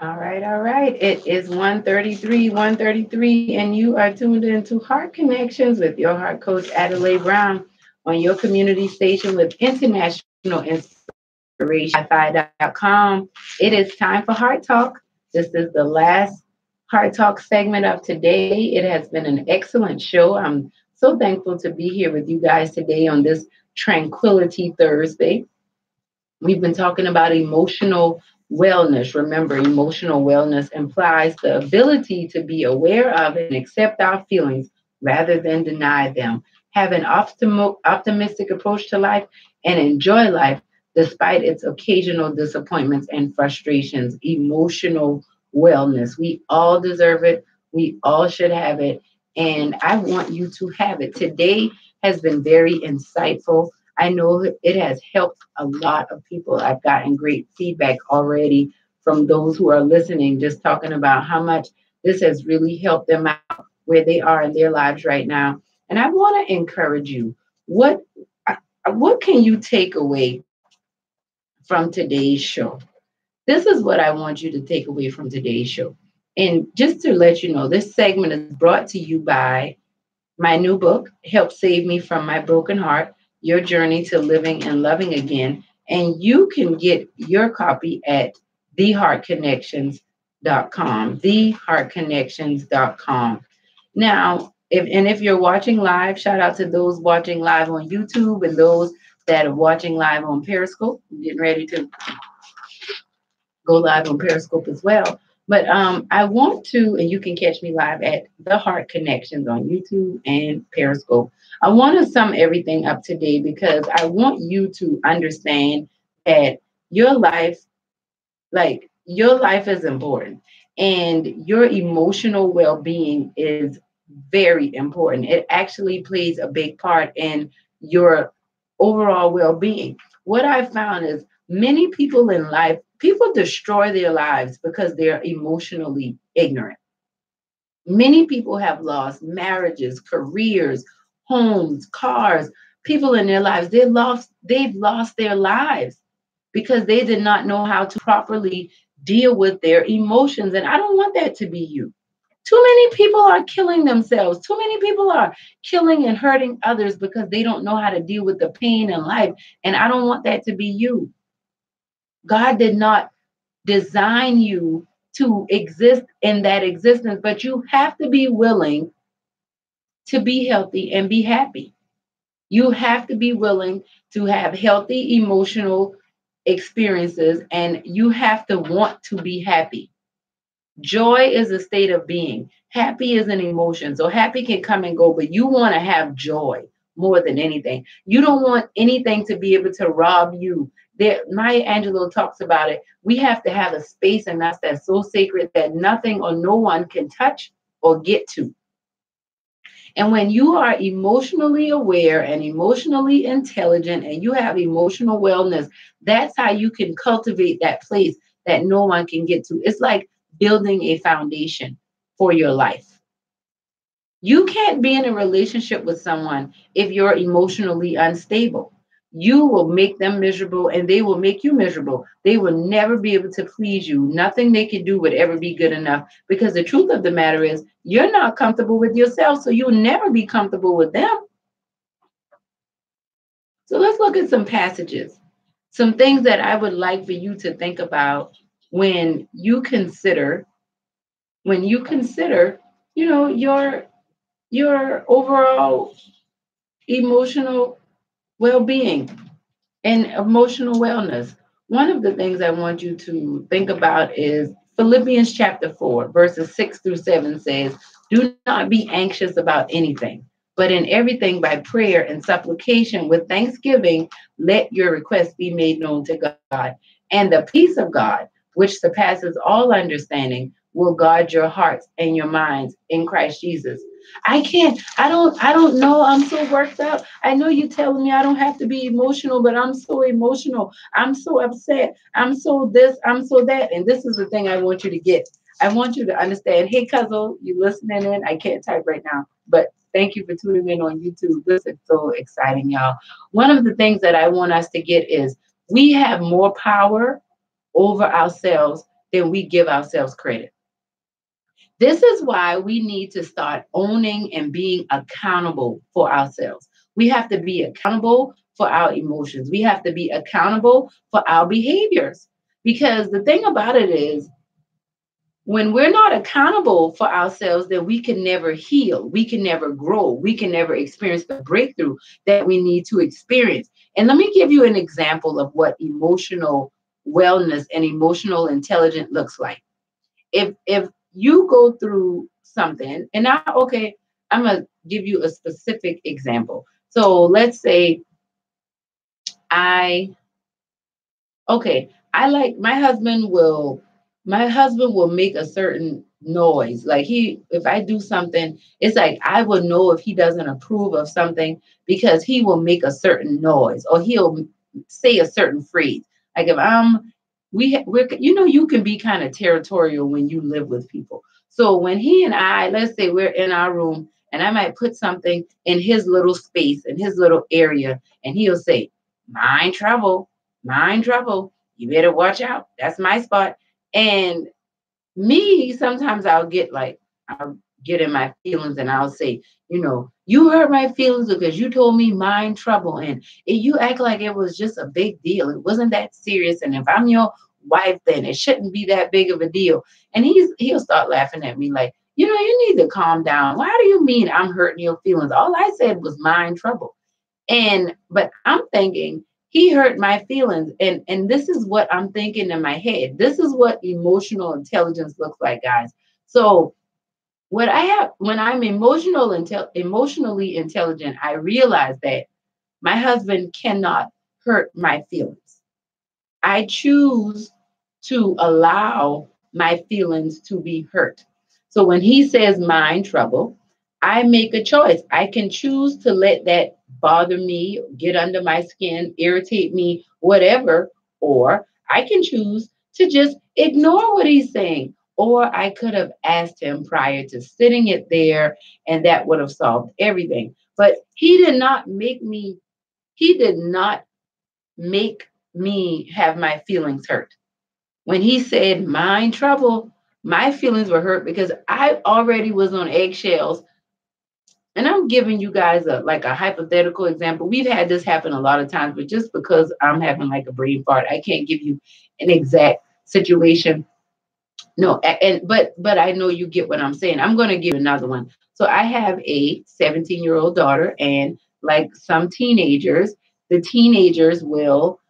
All right, all right. It is 1:33, and you are tuned into Heart Connections with your heart coach, Adelai Brown, on your community station with international inspiration, Wi-Fi.com. It is time for Heart Talk. This is the last Heart Talk segment of today. It has been an excellent show. I'm so thankful to be here with you guys today on this Tranquility Thursday. We've been talking about emotional wellness. Remember, emotional wellness implies the ability to be aware of and accept our feelings rather than deny them, have an optimistic approach to life, and enjoy life despite its occasional disappointments and frustrations. Emotional wellness. We all deserve it. We all should have it. And I want you to have it. Today has been very insightful. I know it has helped a lot of people. I've gotten great feedback already from those who are listening, just talking about how much this has really helped them out where they are in their lives right now. And I want to encourage you. What can you take away from today's show? This is what I want you to take away from today's show. And just to let you know, this segment is brought to you by my new book, Help Save Me from My Broken Heart, Your Journey to Living and Loving Again. And you can get your copy at theheartconnections.com, theheartconnections.com. Now, if you're watching live, shout out to those watching live on YouTube and those that are watching live on Periscope. I'm getting ready to go live on Periscope as well. But I want to, and you can catch me live at The Heart Connections on YouTube and Periscope. I want to sum everything up today because I want you to understand that your life, like your life is important and your emotional well-being is very important. It actually plays a big part in your overall well-being. What I've found is many people in life, people destroy their lives because they're emotionally ignorant. Many people have lost marriages, careers, homes, cars, people in their lives. They've lost their lives because they did not know how to properly deal with their emotions. And I don't want that to be you. Too many people are killing themselves. Too many people are killing and hurting others because they don't know how to deal with the pain in life. And I don't want that to be you. God did not design you to exist in that existence, but you have to be willing to be healthy and be happy. You have to be willing to have healthy emotional experiences and you have to want to be happy. Joy is a state of being. Happy is an emotion. So happy can come and go, but you want to have joy more than anything. You don't want anything to be able to rob you. There, Maya Angelou talks about it. We have to have a space in us that's so sacred that nothing or no one can touch or get to. And when you are emotionally aware and emotionally intelligent and you have emotional wellness, that's how you can cultivate that place that no one can get to. It's like building a foundation for your life. You can't be in a relationship with someone if you're emotionally unstable. You will make them miserable and they will make you miserable. They will never be able to please you. Nothing they can do would ever be good enough because the truth of the matter is you're not comfortable with yourself, so you'll never be comfortable with them. So let's look at some passages, some things that I would like for you to think about when you consider, your overall emotional well-being and emotional wellness. One of the things I want you to think about is Philippians chapter 4, verses 6 through 7 says, do not be anxious about anything, but in everything by prayer and supplication with thanksgiving, let your requests be made known to God. And the peace of God, which surpasses all understanding, will guard your hearts and your minds in Christ Jesus. I don't know. I'm so worked up. I know you're telling me I don't have to be emotional, but I'm so emotional. I'm so upset. I'm so this, I'm so that. And this is the thing I want you to get. I want you to understand. Hey, Cuzzle, you listening in? I can't type right now, but thank you for tuning in on YouTube. This is so exciting, y'all. One of the things that I want us to get is we have more power over ourselves than we give ourselves credit. This is why we need to start owning and being accountable for ourselves. We have to be accountable for our emotions. We have to be accountable for our behaviors. Because the thing about it is, when we're not accountable for ourselves, then we can never heal. We can never grow. We can never experience the breakthrough that we need to experience. And let me give you an example of what emotional wellness and emotional intelligence looks like. If you go through something, and now, okay, I'm gonna give you a specific example. So let's say I okay, I like my husband will make a certain noise. Like if I do something, it's like I will know if he doesn't approve of something because he will make a certain noise or he'll say a certain phrase. Like if we're, you can be kind of territorial when you live with people. So when he and I, let's say we're in our room and I might put something in his little space, in his little area, and he'll say, mind trouble, mind trouble. You better watch out. That's my spot. And me, sometimes I'll get in my feelings and I'll say, you hurt my feelings because you told me mind trouble. And you act like it was just a big deal. It wasn't that serious. And if I'm your wife, then it shouldn't be that big of a deal. And he'll start laughing at me like, you need to calm down. Why do you mean I'm hurting your feelings? All I said was mind trouble. But I'm thinking he hurt my feelings. And this is what I'm thinking in my head. This is what emotional intelligence looks like, guys. So what I have when I'm emotionally intelligent, I realize that my husband cannot hurt my feelings. I choose to allow my feelings to be hurt. So when he says mind trouble, I make a choice. I can choose to let that bother me, get under my skin, irritate me, whatever, or I can choose to just ignore what he's saying. Or I could have asked him prior to sitting it there, and that would have solved everything. But he did not make me have my feelings hurt. When he said mind trouble, my feelings were hurt because I already was on eggshells. And I'm giving you guys a hypothetical example. We've had this happen a lot of times, but just because I'm having like a brain fart, I can't give you an exact situation. No, but I know you get what I'm saying. I'm going to give another one. So I have a 17-year-old daughter, and like some teenagers, the teenagers will,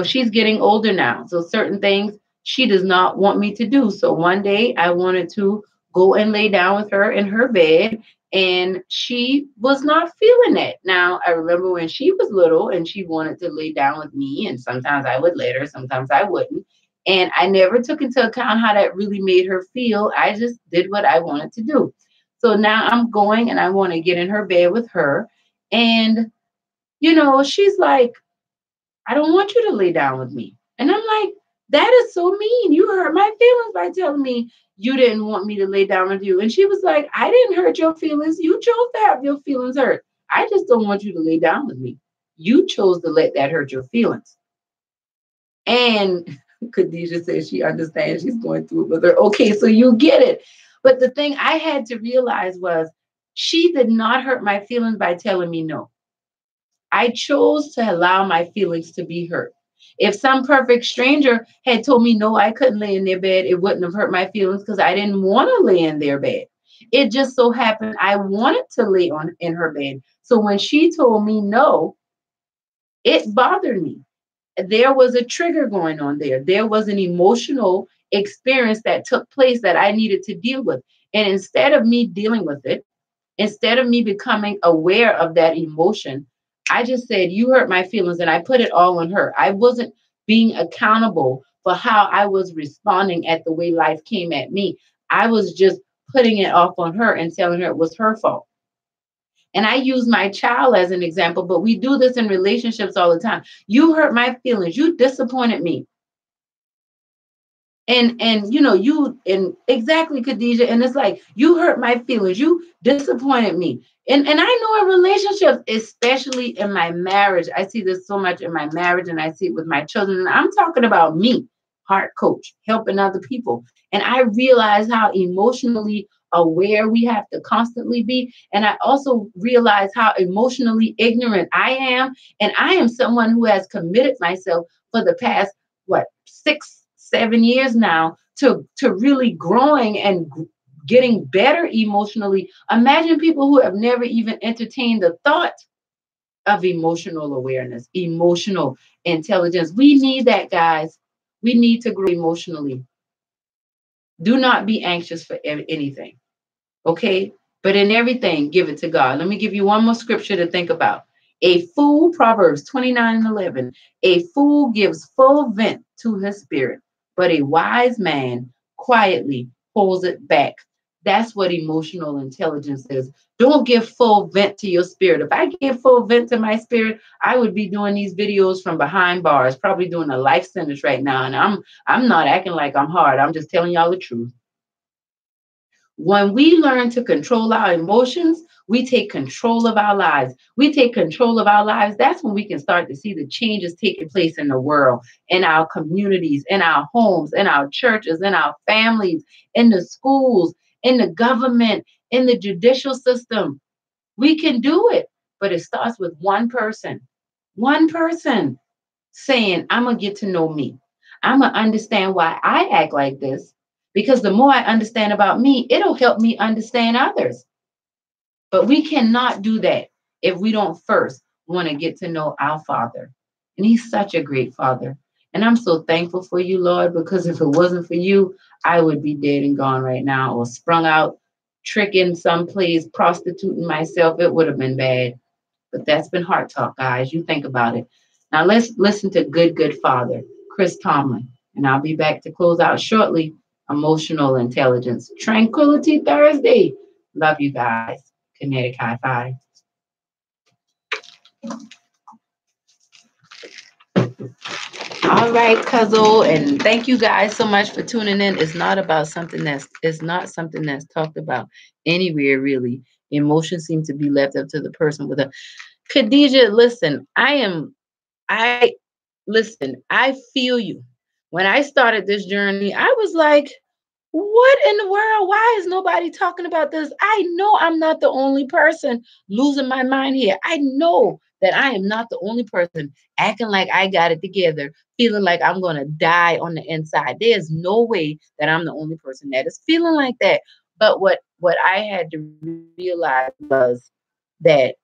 she's getting older now. So certain things she does not want me to do. So one day I wanted to go and lay down with her in her bed, and she was not feeling it. Now I remember when she was little and she wanted to lay down with me, and sometimes I would let her, sometimes I wouldn't. And I never took into account how that really made her feel. I just did what I wanted to do. So now I'm going and I want to get in her bed with her. And, she's like, I don't want you to lay down with me. And I'm like, that is so mean. You hurt my feelings by telling me you didn't want me to lay down with you. And she was like, I didn't hurt your feelings. You chose to have your feelings hurt. I just don't want you to lay down with me. You chose to let that hurt your feelings. And Khadijah says she understands she's going through it with her. Okay, so you get it. But the thing I had to realize was she did not hurt my feelings by telling me no. I chose to allow my feelings to be hurt. If some perfect stranger had told me no, I couldn't lay in their bed, it wouldn't have hurt my feelings because I didn't want to lay in their bed. It just so happened I wanted to lay in her bed. So when she told me no, it bothered me. There was a trigger going on there. There was an emotional experience that took place that I needed to deal with. And instead of me dealing with it, instead of me becoming aware of that emotion, I just said, you hurt my feelings, and I put it all on her. I wasn't being accountable for how I was responding at the way life came at me. I was just putting it off on her and telling her it was her fault. And I use my child as an example, but we do this in relationships all the time. You hurt my feelings. You disappointed me. And you know, you and exactly, Khadijah, and it's like you hurt my feelings, you disappointed me. And I know in relationships, especially in my marriage, I see this so much in my marriage, and I see it with my children. And I'm talking about me, heart coach, helping other people. And I realize how emotionally aware we have to constantly be. And I also realize how emotionally ignorant I am. And I am someone who has committed myself for the past, what, 6, 7 years now to really growing and getting better emotionally. Imagine people who have never even entertained the thought of emotional awareness, emotional intelligence. We need that, guys. We need to grow emotionally. Do not be anxious for anything. Okay? But in everything, give it to God. Let me give you one more scripture to think about. A fool, Proverbs 29:11, a fool gives full vent to his spirit, but a wise man quietly pulls it back. That's what emotional intelligence is. Don't give full vent to your spirit. If I give full vent to my spirit, I would be doing these videos from behind bars, probably doing a life sentence right now. And I'm not acting like I'm hard. I'm just telling y'all the truth. When we learn to control our emotions, we take control of our lives. We take control of our lives. That's when we can start to see the changes taking place in the world, in our communities, in our homes, in our churches, in our families, in the schools, in the government, in the judicial system. We can do it, but it starts with one person. One person saying, I'm going to get to know me. I'm going to understand why I act like this. Because the more I understand about me, it'll help me understand others. But we cannot do that if we don't first want to get to know our Father. And He's such a great Father. And I'm so thankful for you, Lord, because if it wasn't for you, I would be dead and gone right now, or sprung out, tricking someplace, prostituting myself. It would have been bad. But that's been heart talk, guys. You think about it. Now let's listen to Good Father, Chris Tomlin. And I'll be back to close out shortly. Emotional intelligence. Tranquility Thursday. Love you guys. Kinetic high five. All right, Cuzzle, and thank you guys so much for tuning in. It's not something that's talked about anywhere really. Emotions seem to be left up to the person with a Khadijah. Listen, I listen, I feel you. When I started this journey, I was like, what in the world? Why is nobody talking about this? I know I'm not the only person losing my mind here. I know that I am not the only person acting like I got it together, feeling like I'm going to die on the inside. There's no way that I'm the only person that is feeling like that. But what I had to realize was that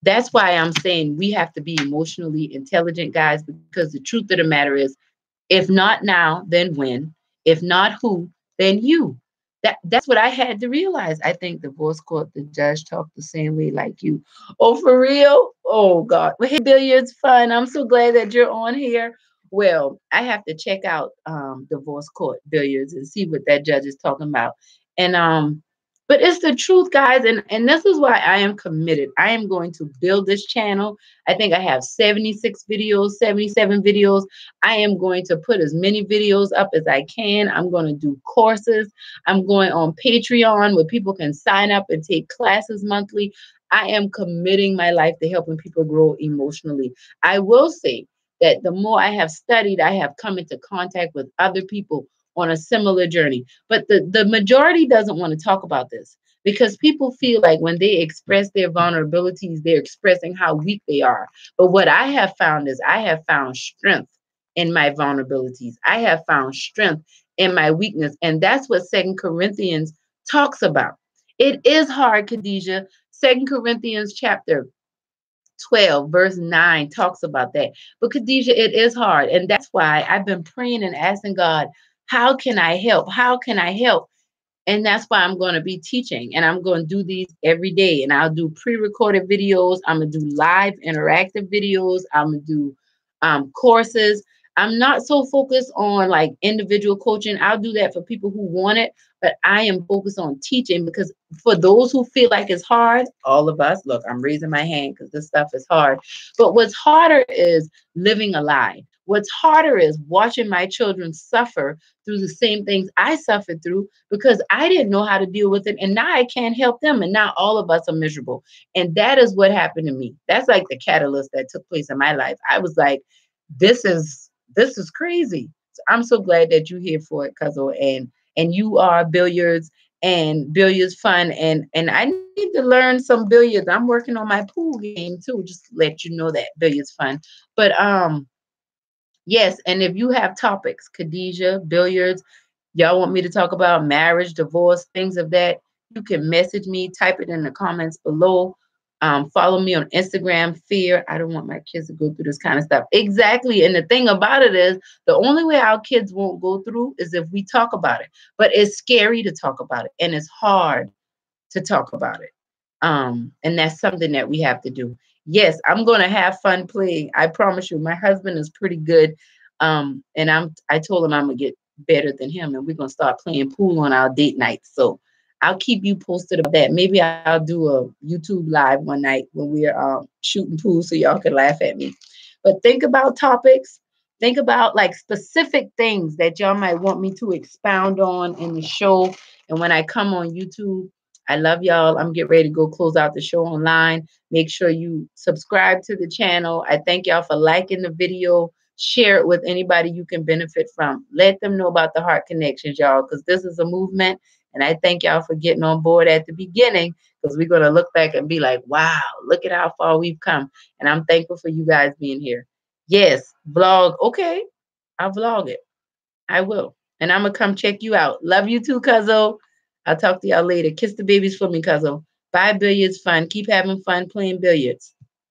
that's why I'm saying we have to be emotionally intelligent, guys, because the truth of the matter is, if not now, then when? If not who, then you. That's what I had to realize. I think divorce court, the judge talked the same way like you. Oh, for real? Oh God. Well, hey, Billiards Fun. I'm so glad that you're on here. Well, I have to check out divorce court billiards and see what that judge is talking about. And but it's the truth, guys, and this is why I am committed. I am going to build this channel. I think I have 76 videos, 77 videos. I am going to put as many videos up as I can. I'm going to do courses. I'm going on Patreon where people can sign up and take classes monthly. I am committing my life to helping people grow emotionally. I will say that the more I have studied, I have come into contact with other people on a similar journey. But the majority doesn't want to talk about this because people feel like when they express their vulnerabilities, they're expressing how weak they are. But what I have found is I have found strength in my vulnerabilities. I have found strength in my weakness. And that's what Second Corinthians talks about. It is hard, Khadijah. Second Corinthians chapter 12, verse 9 talks about that. But Khadijah, it is hard. And that's why I've been praying and asking God, how can I help? How can I help? And that's why I'm going to be teaching, and I'm going to do these every day. And I'll do pre-recorded videos. I'm going to do live interactive videos. I'm going to do courses. I'm not so focused on like individual coaching. I'll do that for people who want it, but I am focused on teaching because for those who feel like it's hard, all of us, look, I'm raising my hand because this stuff is hard. But what's harder is living a lie. What's harder is watching my children suffer through the same things I suffered through because I didn't know how to deal with it. And now I can't help them. And now all of us are miserable. And that is what happened to me. That's like the catalyst that took place in my life. I was like, this is crazy. So I'm so glad that you're here for it, Cuzzo. And you are billiards and billiards fun. And I need to learn some billiards. I'm working on my pool game too, just to let you know that billiards fun. But yes, and if you have topics, Khadijah, billiards, y'all want me to talk about marriage, divorce, things of that, you can message me, type it in the comments below. Follow me on Instagram, Fear. I don't want my kids to go through this kind of stuff. Exactly. And the thing about it is, the only way our kids won't go through is if we talk about it. But it's scary to talk about it, and it's hard to talk about it. And that's something that we have to do. Yes, I'm gonna have fun playing. I promise you, my husband is pretty good. And I told him I'm gonna get better than him, and we're gonna start playing pool on our date nights. So I'll keep you posted about that. Maybe I'll do a YouTube live one night when we're shooting pool so y'all can laugh at me. But think about topics. Think about like specific things that y'all might want me to expound on in the show. And when I come on YouTube, I love y'all. I'm getting ready to go close out the show online. Make sure you subscribe to the channel. I thank y'all for liking the video. Share it with anybody you can benefit from. Let them know about the Heart Connections, y'all, because this is a movement. And I thank y'all for getting on board at the beginning, because we're going to look back and be like, wow, look at how far we've come. And I'm thankful for you guys being here. Yes, vlog. Okay, I'll vlog it. I will. And I'm going to come check you out. Love you too, Cuzzo. I'll talk to y'all later. Kiss the babies for me, Cuzzo. Bye, billiards fun. Keep having fun playing billiards.